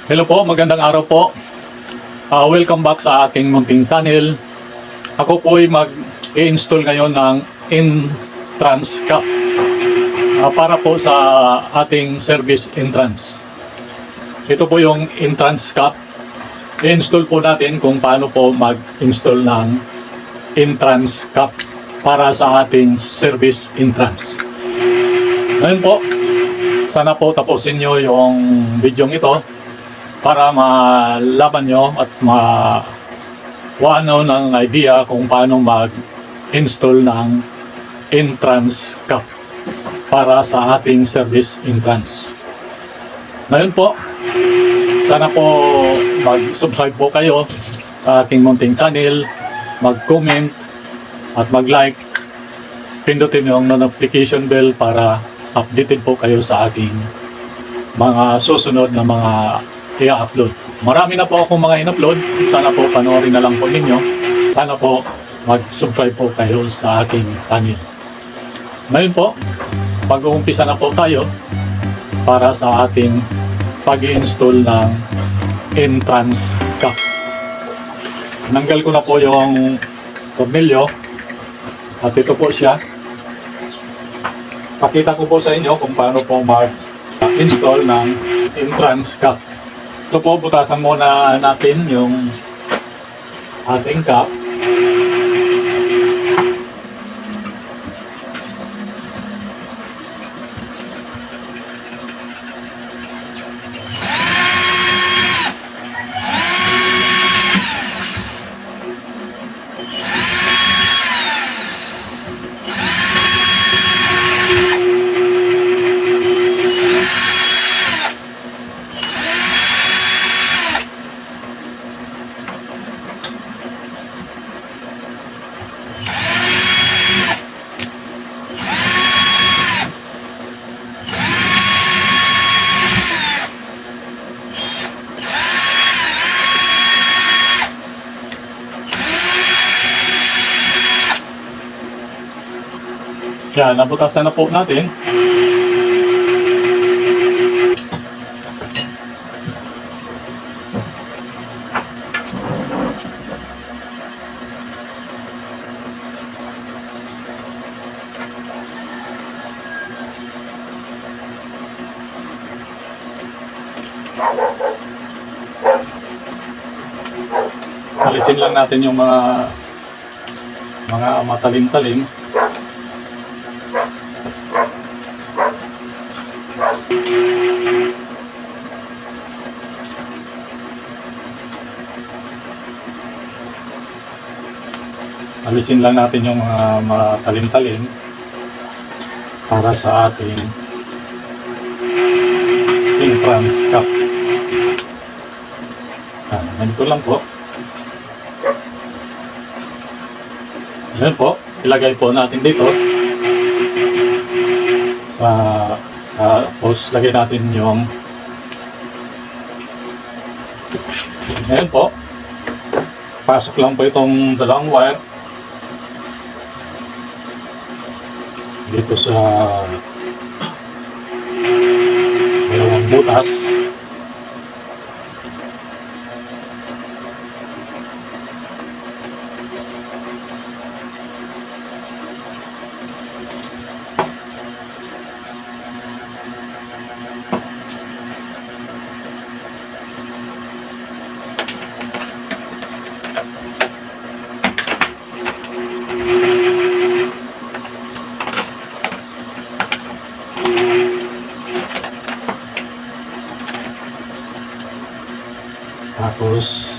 Hello po, magandang araw po. Welcome back sa aking munting channel. Ako po ay mag-i-install ngayon ng entrance cap para po sa ating service entrance. Ito po yung entrance cap. I-install po natin kung paano po mag-install ng entrance cap para sa ating service entrance. Ngayon po, sana po tapusin nyo yung video ito para malaman nyo at mawano ng idea kung paano mag-install ng entrance cap para sa ating service entrance. Ngayon po, sana po mag-subscribe po kayo sa ating munting channel, mag-comment at mag-like. Pindutin yung notification bell para updated po kayo sa ating mga susunod na mga i-upload. Marami na po akong mga in-upload. Sana po panoorin na lang po ninyo. Sana po mag-subscribe po kayo sa aking channel. Ngayon po, pag-uumpisa na po tayo para sa ating pag-i-install ng entrance cap. Nanggal ko na po yung tornilyo at ito po siya. Pakita ko po sa inyo kung paano po mag-install ng entrance cap. Ito po, butasan muna natin yung ating cap. Yan, nabutasan na po natin. Alisin lang natin yung mga matalim-talim. Alisin lang natin yung mga matalim-talim para sa ating entrance cap. Ganito lang po. Yan po, ilagay po natin dito sa tapos lagay natin yung ayan po, pasok lang po itong dalawang wire dito sa dalawang butas. Tapos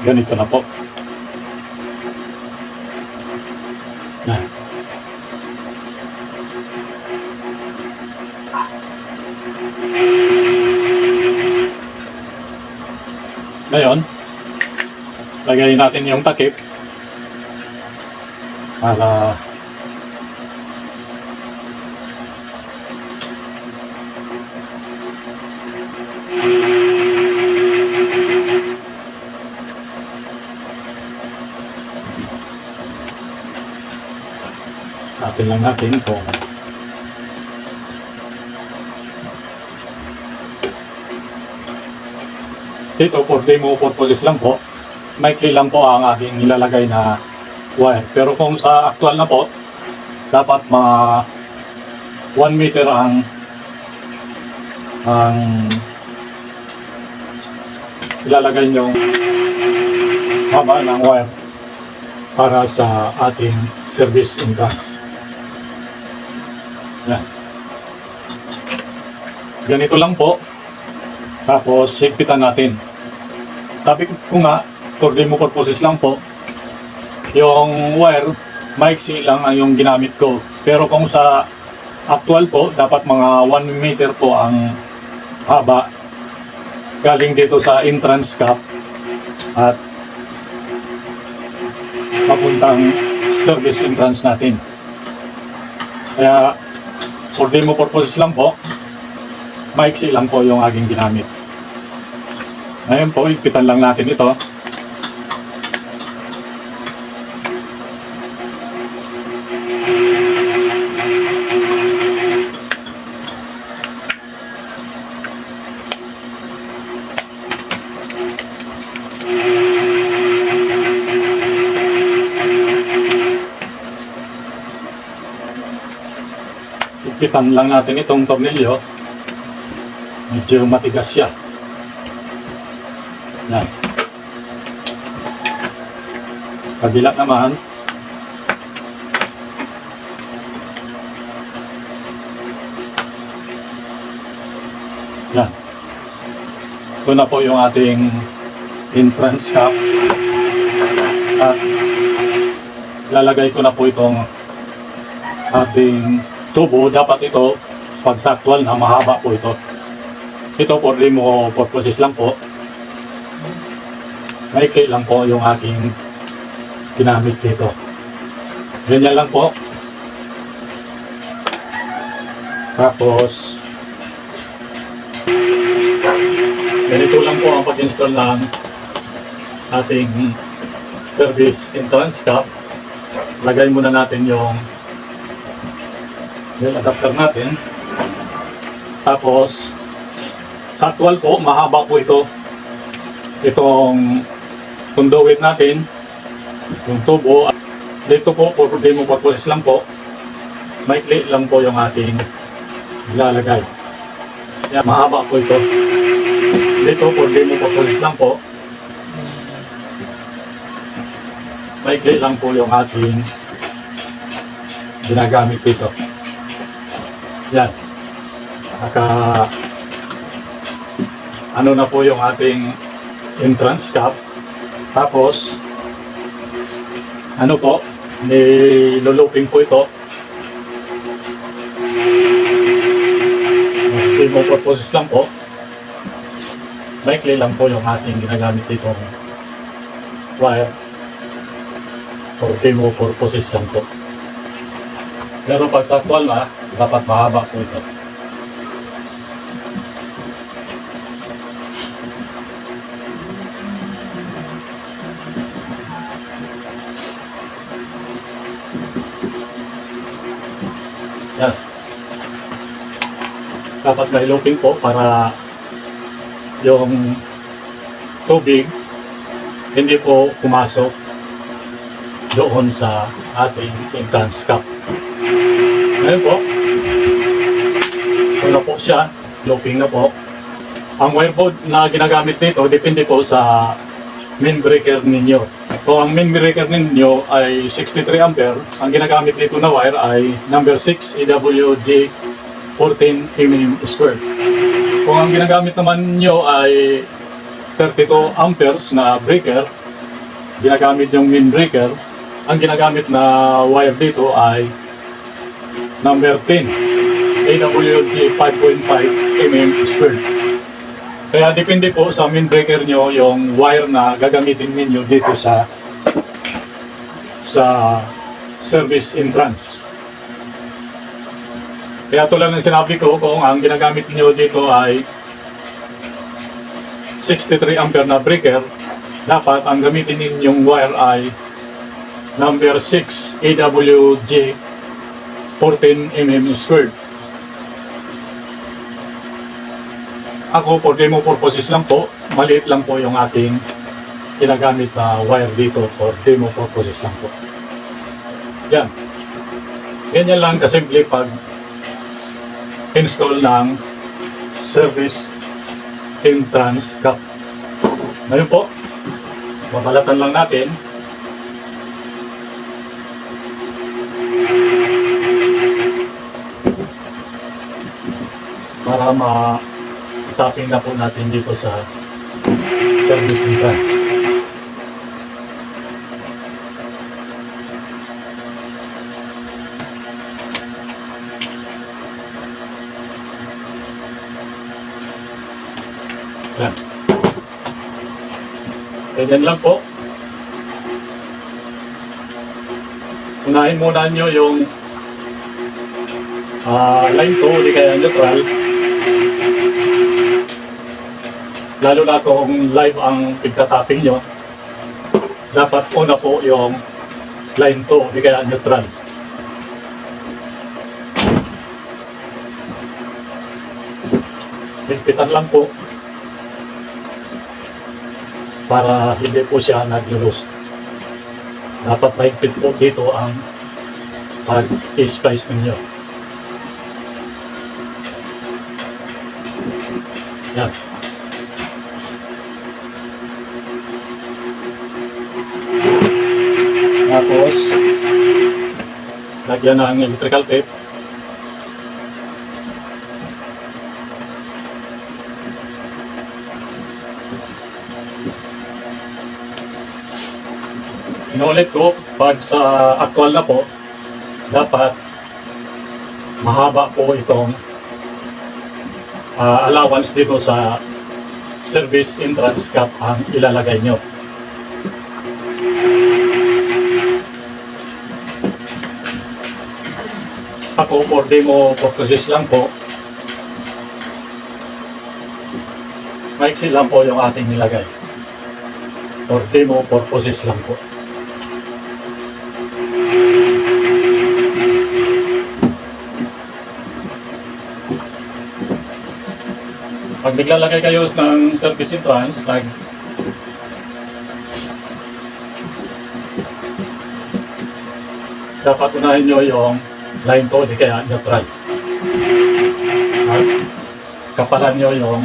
ganito na po. Yan. Ngayon, lagay natin yung takip para Atin lang natin kung dito for demo purposes lang po, maikli lang po ang aking nilalagay na wire. Pero kung sa actual na po, dapat mga 1 meter ang ilalagay nyong haba ng wire para sa ating service entrance. Yan. Ganito lang po. Tapos higpitan natin. Sabi ko nga, for demo purposes lang po, yung wire, maiksi lang ang yung ginamit ko. Pero kung sa actual po, dapat mga 1 meter po ang haba galing dito sa entrance cap at papuntang service entrance natin. Kaya for demo purposes lang po, maiksi lang po yung aking ginamit. Ngayon po, higpitan lang natin ito. Higpitan lang natin itong tornilyo. Medyo matigas siya. Yan. Kabila naman. Yan. Ito na po yung ating entrance cap. At lalagay ko na po itong ating tubo. Dapat ito, pag saktual na mahaba po ito. Ito for demo purposes lang po. Maikli lang po yung aking ginamit dito. Ganyan lang po. Tapos ganito lang po ang pag-install ng ating service entrance cap. Lagay muna natin yung adapter natin. Tapos sa actual po, mahaba po ito. Itong conduit natin, yung tubo. Dito po, for demo purposes lang po, maikli lang po yung ating ilalagay. Yan, mahaba po ito. Dito, for demo purposes lang po, maikli lang po yung ating ginagamit dito. Yan. Ano na po yung ating entrance cap. Tapos ano po, niluluping po ito. Demo purposes lang po. Maikli lang po yung ating ginagamit dito wire. For demo purposes lang po. Pero pag sa actual na, dapat mahaba po ito. Yan. Dapat may looping po para yung tubig hindi po pumasok doon sa ating entrance cap. Ngayon po, ito na po siya, looping na po. Ang wire po na ginagamit nito, depende po sa main breaker ninyo. Kung ang main breaker ninyo ay 63 ampere, ang ginagamit nito na wire ay number 6 EWG 14 mm squared. Kung ang ginagamit naman nyo ay 32 amperes na breaker, ginagamit yung main breaker, ang ginagamit na wire dito ay number 10 EWG 5.5 mm squared. Kaya depende po sa main breaker nyo yung wire na gagamitin ninyo dito sa service entrance. Kaya tulad ng sinabi ko, kung ang ginagamit niyo dito ay 63 ampere na breaker, dapat ang gamitin ninyong wire ay number 6 AWG 14 mm squared. Ako, for demo purposes lang po, maliit lang po yung ating ginagamit na wire dito for demo purposes lang po. Yan. Ganyan lang kasimple pag install ng service entrance cap. Ngayon po, babalatan lang natin. Para ma-tapping na po natin dito sa service entrance. Yan. Ganyan lang po. Unahin muna nyo yung line 2, di kaya neutral. Lalo na kung live ang pagtatapping nyo, dapat una po yung line 2, di kaya neutral. Higpitan lang po para hindi po siya nag-loose. Dapat mahigpit po dito ang pag-splice ninyo. Yan. Tapos, lagyan ng electrical tape. Inulit ko, pag sa actual na po, dapat mahaba po itong allowance dito sa service entrance cap ang ilalagay nyo. Ako, for demo purposes lang po, maiksi lang po yung ating nilagay. For demo purposes lang po. Pag naglalagay kayo ng service entrance, dapat unahin nyo yung line 2, di kaya neutral. At kapalan nyo yung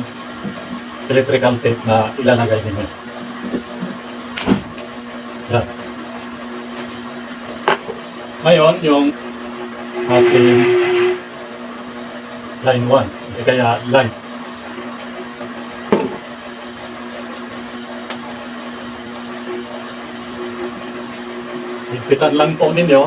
electrical tape na ilalagay nyo. Yan. Ngayon, yung ating line 1, di kaya line. Higpitan lang po ninyo.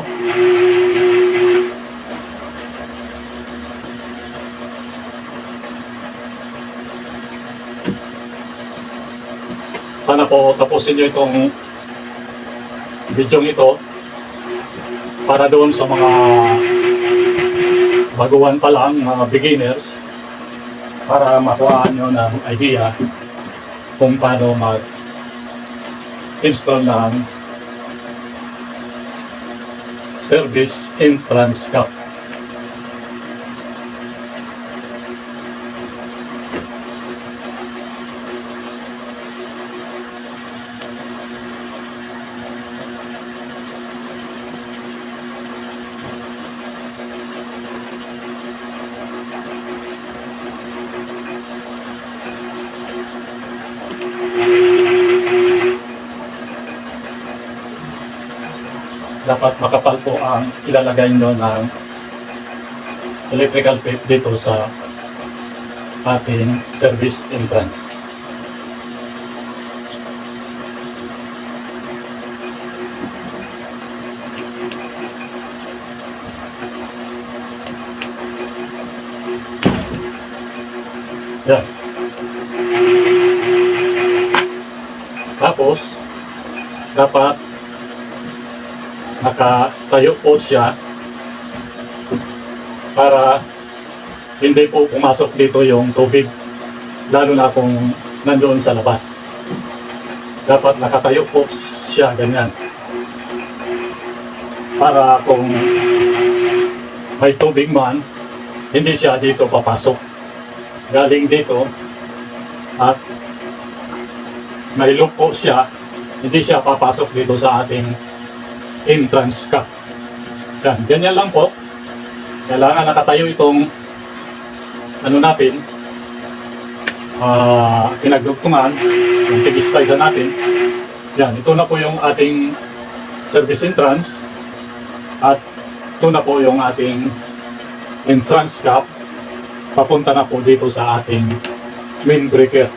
Sana po tapusin nyo itong video ito para doon sa mga baguhan pa lang, mga beginners, para makuhaan nyo ng idea kung paano mag-install ng service entrance cap. Dapat makapal po ang ilalagay nyo ng electrical tape dito sa ating service entrance. Yan. Tapos, dapat nakatayo po siya para hindi po pumasok dito yung tubig, lalo na kung nandoon sa labas. Dapat nakatayo po siya ganyan para kung may tubig man, hindi siya dito papasok. Galing dito at may loop po siya, hindi siya papasok dito sa ating entrance cap. Yan, ganyan lang po. Kailangan nakatayo itong ano natin, pinagdugtungan, yung tig-splice natin. Yan, ito na po yung ating service entrance at ito na po yung ating entrance cap. Papunta na po dito sa ating main breaker,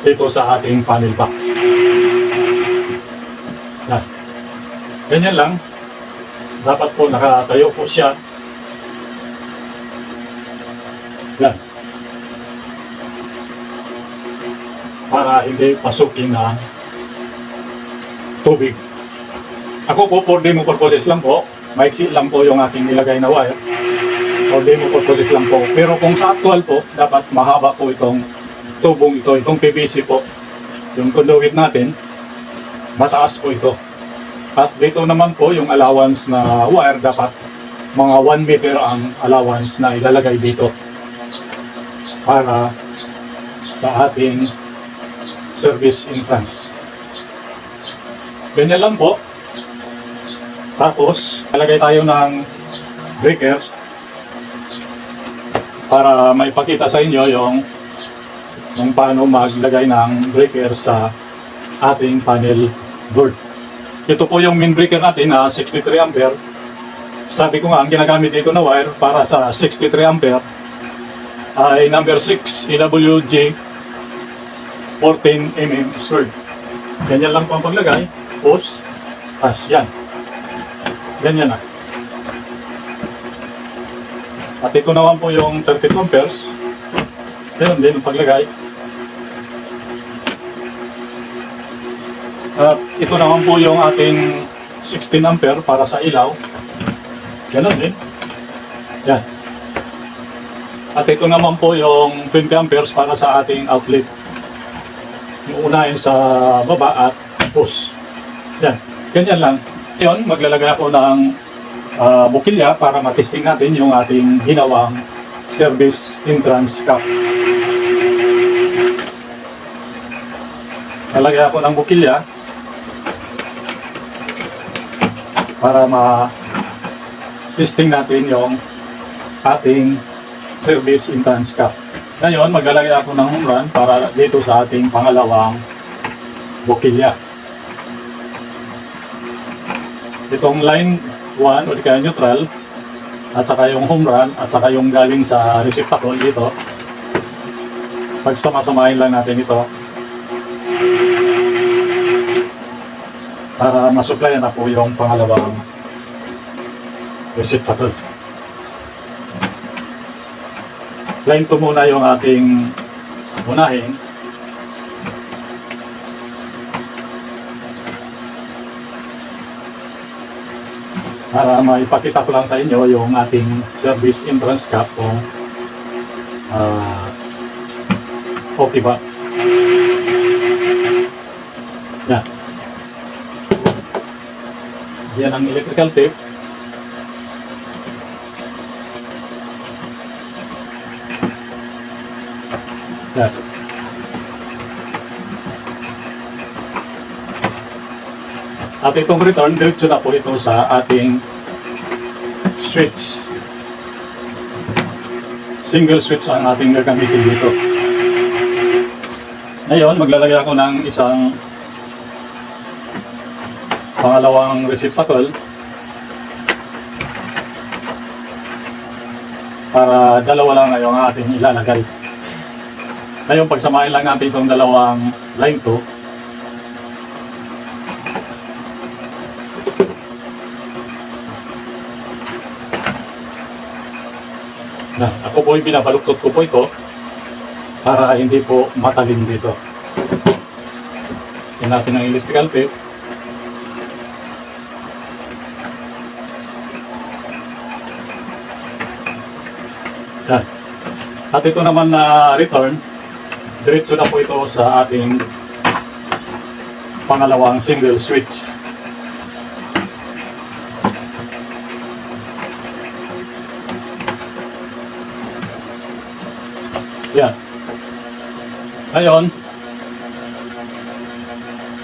dito sa ating panel box. Yan. Ganyan lang. Dapat po nakatayo po siya. Yan. Para hindi pasukin na tubig. Ako po, for demo purposes lang po. Maiksi lang po yung aking nilagay na wire. For demo purposes lang po. Pero kung sa actual po, dapat mahaba po itong tubong ito. Itong PVC po. Yung conduit natin, mataas po ito. At dito naman po yung allowance na wire, dapat mga 1 meter ang allowance na ilalagay dito para sa ating service entrance. Ganyan lang po. Tapos, lalagay tayo ng breaker para maipakita sa inyo yung paano maglagay ng breaker sa ating panel board. Ito po yung main breaker natin na 63 ampere. Sabi ko nga, ang ginagamit dito na wire para sa 63 ampere ay number 6 EWG 14mm squared. Ganyan lang po ang paglagay. Post. As yan. Ganyan na. At ito naman po yung 32 amperes. Ganyan din ang paglagay. At ito naman po yung ating 16 ampere para sa ilaw. Ganun din. Yan. At ito naman po yung 20 amperes para sa ating outlet. Yung unahin sa baba at push. Yan. Ganyan lang. Ngayon, maglalagay ako ng bukilya para matesting natin yung ating ginawang service entrance cap. Lalagay ako ng bukilya para ma-testing natin yung ating service entrance cap. Ngayon, maglalagay ako ng home run para dito sa ating pangalawang bukilya. Itong line 1 o di kaya neutral at saka yung home run at saka yung galing sa receptacle dito, pagsama-samahin lang natin ito para masuplayan na po yung pangalawang receptacle. Line 2 muna yung ating unahin. Para maipakita ko lang sa inyo yung ating service entrance cap kung okay ba. Yan. Yan ang electrical tape. Yan. At itong return, diretso na po ito sa ating switch. Single switch ang ating gagamitin dito. Ngayon, maglalagay ako ng isang pangalawang receptacle para dalawa lang na yung ating ilalagay. Ngayon, pagsamahin lang natin itong dalawang line 2. Ako po yung binabaluktot ko po ito para hindi po matalim dito. Yan natin ang electrical tape. Yan. At ito naman na return, diretso na po ito sa ating pangalawang single switch. Yan. Ngayon,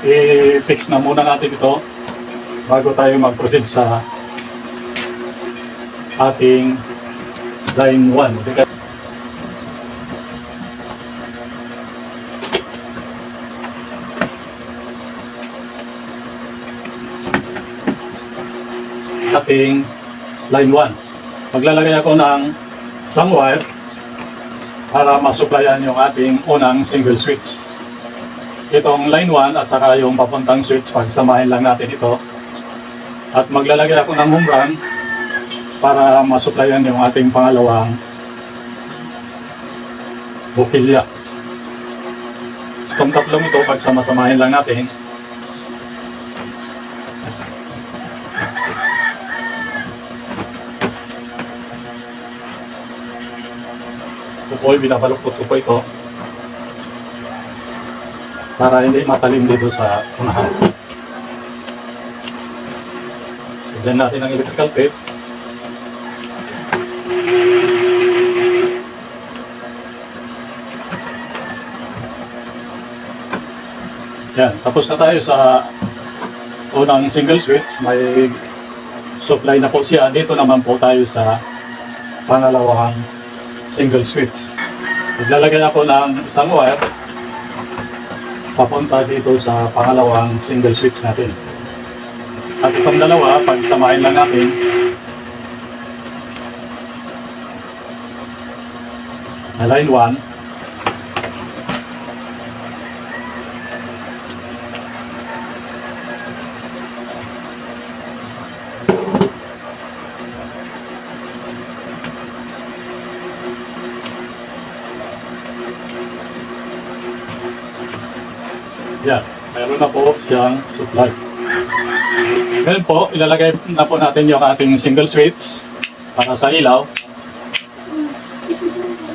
i-fix na muna natin ito bago tayo mag-proceed sa ating line 1. Okay. Ating line 1. Maglalagay ako ng isang wire para masuplayan yung ating unang single switch. Itong line 1 at saka yung papuntang switch, pagsamahin lang natin ito. At maglalagay ako ng home run para masuplayan yung ating pangalawang bukilya. Itong tatlong ito, pagsama-samahin lang natin. Ito po, binabaluktot ko po ito para hindi matalim dito sa unahan. Lagyan natin ang electrical tape. Yan, tapos na tayo sa unang single switch. May supply na po siya. Dito naman po tayo sa pangalawang single switch. Maglalagay ako ng isang wire papunta dito sa pangalawang single switch natin. At itong dalawa, pagsamahin lang natin. Na line 1. Yan, mayroon na po siyang supply. Ngayon po, ilalagay na po natin yung ating single switch para sa ilaw.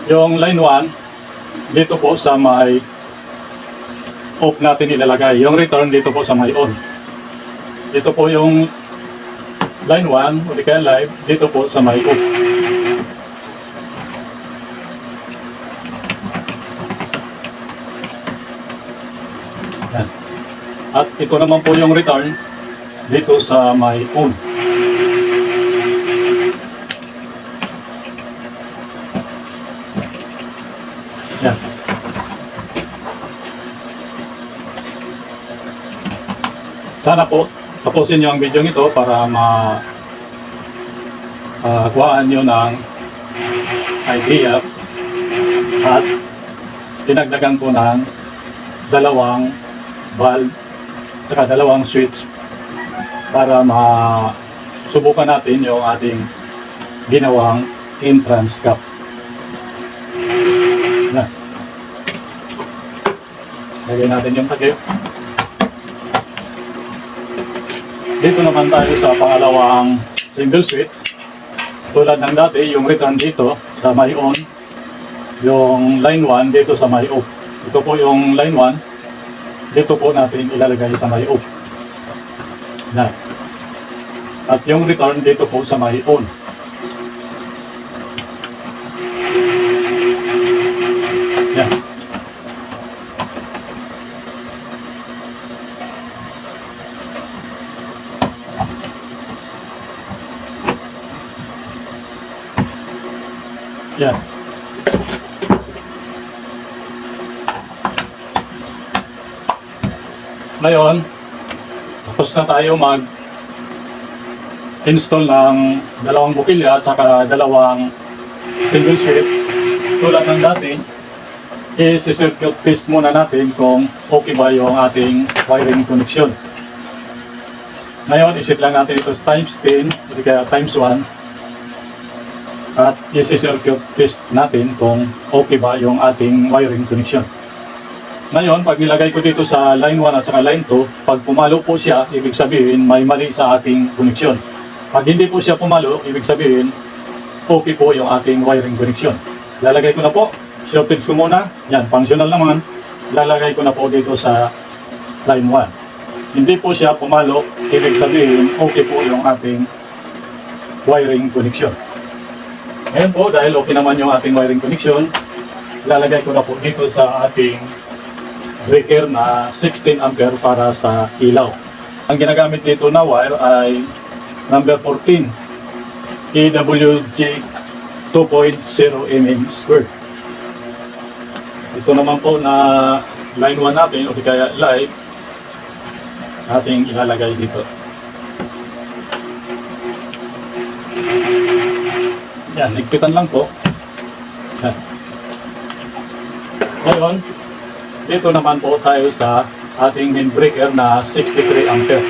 Yung line 1, dito po sa may off natin ilalagay. Yung return dito po sa may on. Dito po yung line 1, o di kaya live, dito po sa may off. Yan. At ito naman po yung return dito sa may on. Yan. Sana po tapusin nyo ang video ito para kuhaan nyo ng idea at dinagdagan ko ng dalawang valve saka dalawang switch para masubukan natin yung ating ginawang entrance cap. Yan. Lagyan natin yung takip. Dito naman tayo sa pangalawang single switch. Tulad ng dati, yung return dito sa may on, yung line 1 dito sa may off. Ito po yung line 1. Dito po natin ilalagay sa may off. Yan. At yung return dito po sa may on. Yan. Yan. Ngayon, tapos na tayo mag-install ng dalawang bukilya at saka dalawang single switch. Tulad ng dati, i-circuit test muna natin kung okay ba yung ating wiring connection. Ngayon, isit lang natin ito sa times 10, hindi kaya times 1. At i-circuit test natin kung okay ba yung ating wiring connection. Ngayon, pag nilagay ko dito sa line 1 at saka line 2, pag pumalo po siya, ibig sabihin may mali sa ating connection. Pag hindi po siya pumalo, ibig sabihin okay po yung ating wiring connection. Lalagay ko na po, shortage ko muna, yan, functional naman. Lalagay ko na po dito sa line 1. Hindi po siya pumalo, ibig sabihin okay po yung ating wiring connection. Ngayon po, dahil okay naman yung ating wiring connection, Ilalagay ko na po dito sa ating breaker na 16 ampere para sa ilaw. Ang ginagamit dito na wire ay number 14 EWG 2.0 mm squared. Ito naman po na line 1 natin o kaya live ating ilalagay dito. Yan, higpitan lang po. Yan. Ngayon, dito naman po tayo sa ating main breaker na 63 ampere.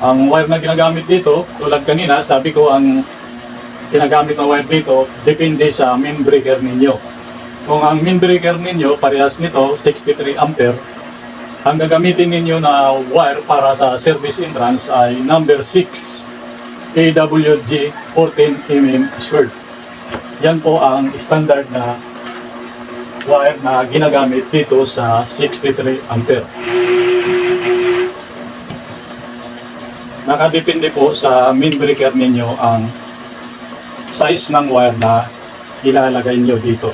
Ang wire na ginagamit dito, tulad kanina, sabi ko ang ginagamit na wire dito, depende sa main breaker ninyo. Kung ang main breaker ninyo, parehas nito, 63 ampere, ang gagamitin ninyo na wire para sa service entrance ay number 6 AWG 14 mm squared. Yan po ang standard na wire na ginagamit dito sa 63 ampere. Nakadepende po sa main breaker ninyo ang size ng wire na ilalagay nyo dito.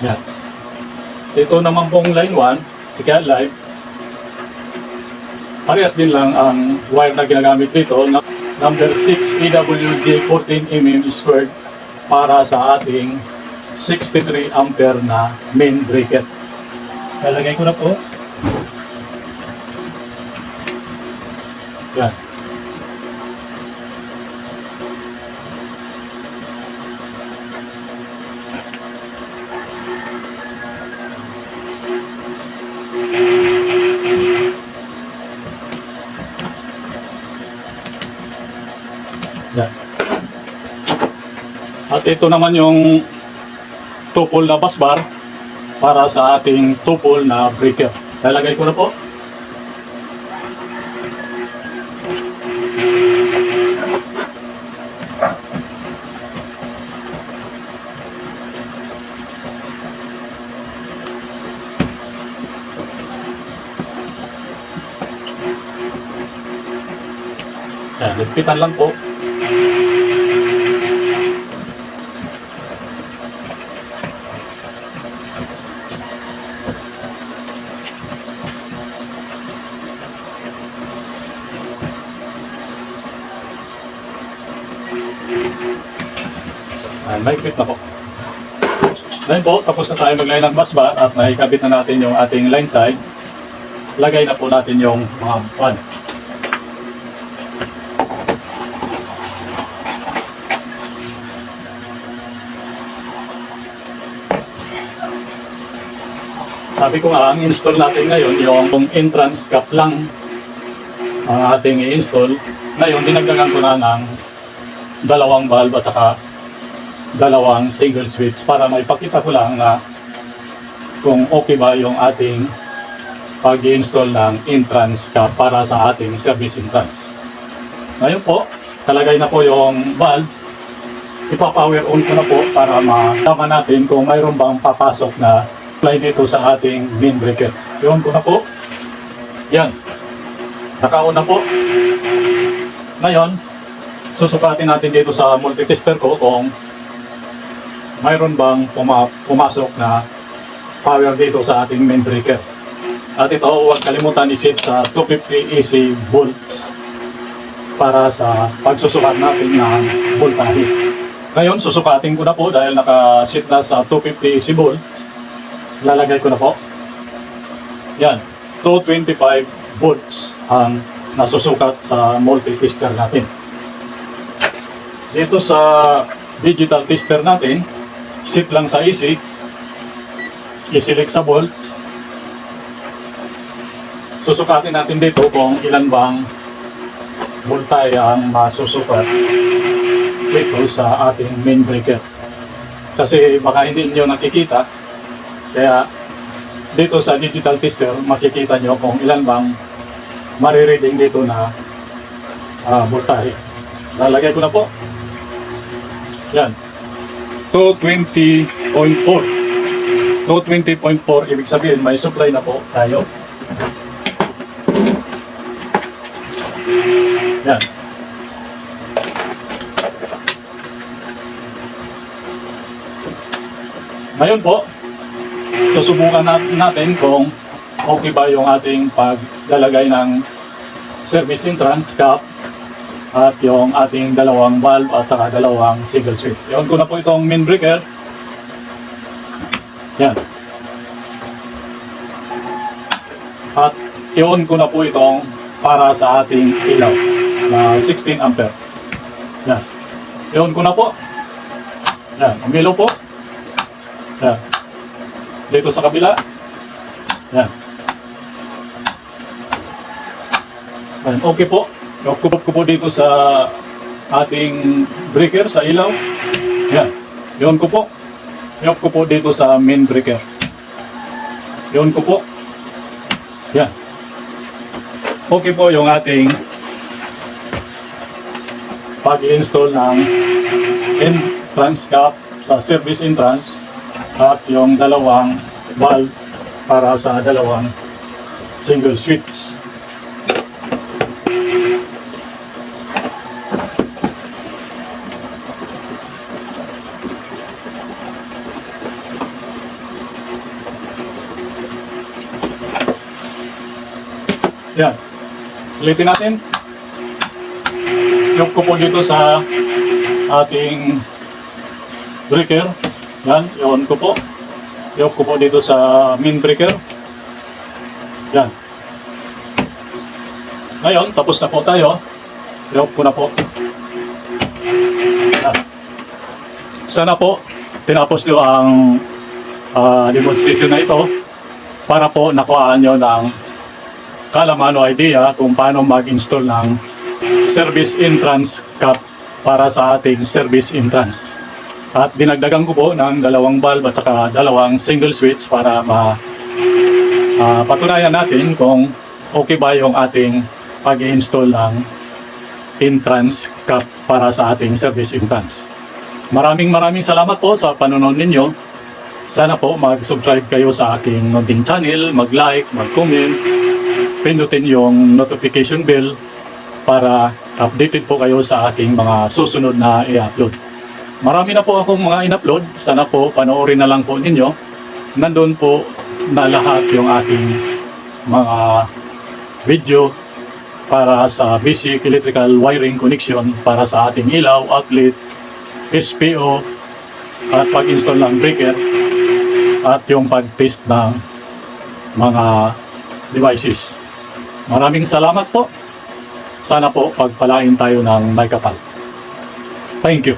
Yan. Ito naman pong line 1, kaya live, parehas din lang ang wire na ginagamit dito, number 6 EWG 14 mm squared para sa ating 63 ampere na main breaker. Lalagay ko na po. Yan. Yan. At ito naman yung 2-pole na bus bar para sa ating 2-pole na breaker. Lalagay ko na po. Yan, ligpitan lang po. May fit na po. Ngayon po, tapos na tayo maglagay ng bus bar at naikabit na natin yung ating line side. Lagay na po natin yung mga pan. Sabi ko nga, ang install natin ngayon, yung entrance cap lang ang ating i-install. Ngayon, dinagdagan ko na ng dalawang valve at saka dalawang single switch para maipakita ko lang na kung okay ba yung ating pag-install ng entrance cap para sa ating service entrance. Ngayon po, talagay na po yung valve. Ipa-power on ko na po para malaman natin kung mayroon bang papasok na supply dito sa ating main breaker. Yun ko na po. Yan. Naka-on na po. Ngayon, susukatin natin dito sa multitester ko kung mayroon bang pumasok na power dito sa ating main breaker. At ito, huwag kalimutan i-set sa 250 AC volts para sa pagsusukat natin ng voltahe. Ngayon, susukatin ko na po dahil naka-set na sa 250 AC volts. Lalagay ko na po. Yan, 225 volts ang nasusukat sa multitester natin. Dito sa digital tester natin, set lang sa AC, i-select sa volt. Susukatin natin dito kung ilan bang voltahe ang masusukat dito sa ating main breaker. Kasi baka hindi nyo nakikita, kaya dito sa digital tester makikita nyo kung ilan bang marireading dito na voltahe. Lalagay ko na po. Yan. 220.4. 220.4 ibig sabihin may supply na po tayo. Yan. Ngayon po, susubukan natin kung okay ba yung ating paglalagay ng service entrance cap at yung ating dalawang valve at saka dalawang single switch. I-on ko na po itong main breaker. Yan. At i-on ko na po itong para sa ating ilaw na 16 ampere. Yan. I-on ko na po. Yan. Umilaw po. Yan. Dito sa kabila. Yan. Yan. Okay po. I-off ko po dito sa ating breaker sa ilaw. Yan. I-on ko po. I-off ko po dito sa main breaker. I-on ko po. Yan. Okay po yung ating pag-install ng entrance cap sa service entrance at yung dalawang valve para sa dalawang single switch. Yan. Ulitin natin. I-off ko po dito sa ating breaker. Yan. I-on ko po. I-off ko po dito sa main breaker. Yan. Ngayon, tapos na po tayo. I-off ko na po. Yan. Sana po, tinapos nyo ang demonstration na ito para po nakuhaan nyo ng kalaman o idea kung paano mag-install ng service entrance cap para sa ating service entrance. At dinagdagan ko po ng dalawang valve at saka dalawang single switch para patunayan natin kung okay ba yung ating pag-install ng entrance cap para sa ating service entrance. Maraming salamat po sa panonood ninyo. Sana po mag-subscribe kayo sa aking munting channel, mag-like, mag-comment, pindutin yung notification bell para updated po kayo sa ating mga susunod na i-upload. Marami na po akong mga in-upload. Sana po panoorin na lang po ninyo. Nandun po na lahat yung ating mga video para sa basic electrical wiring connection para sa ating ilaw, outlet, SPO at pag-install ng breaker at yung pag-test ng mga devices. Maraming salamat po. Sana po pagpalain tayo ng may kapal. Thank you.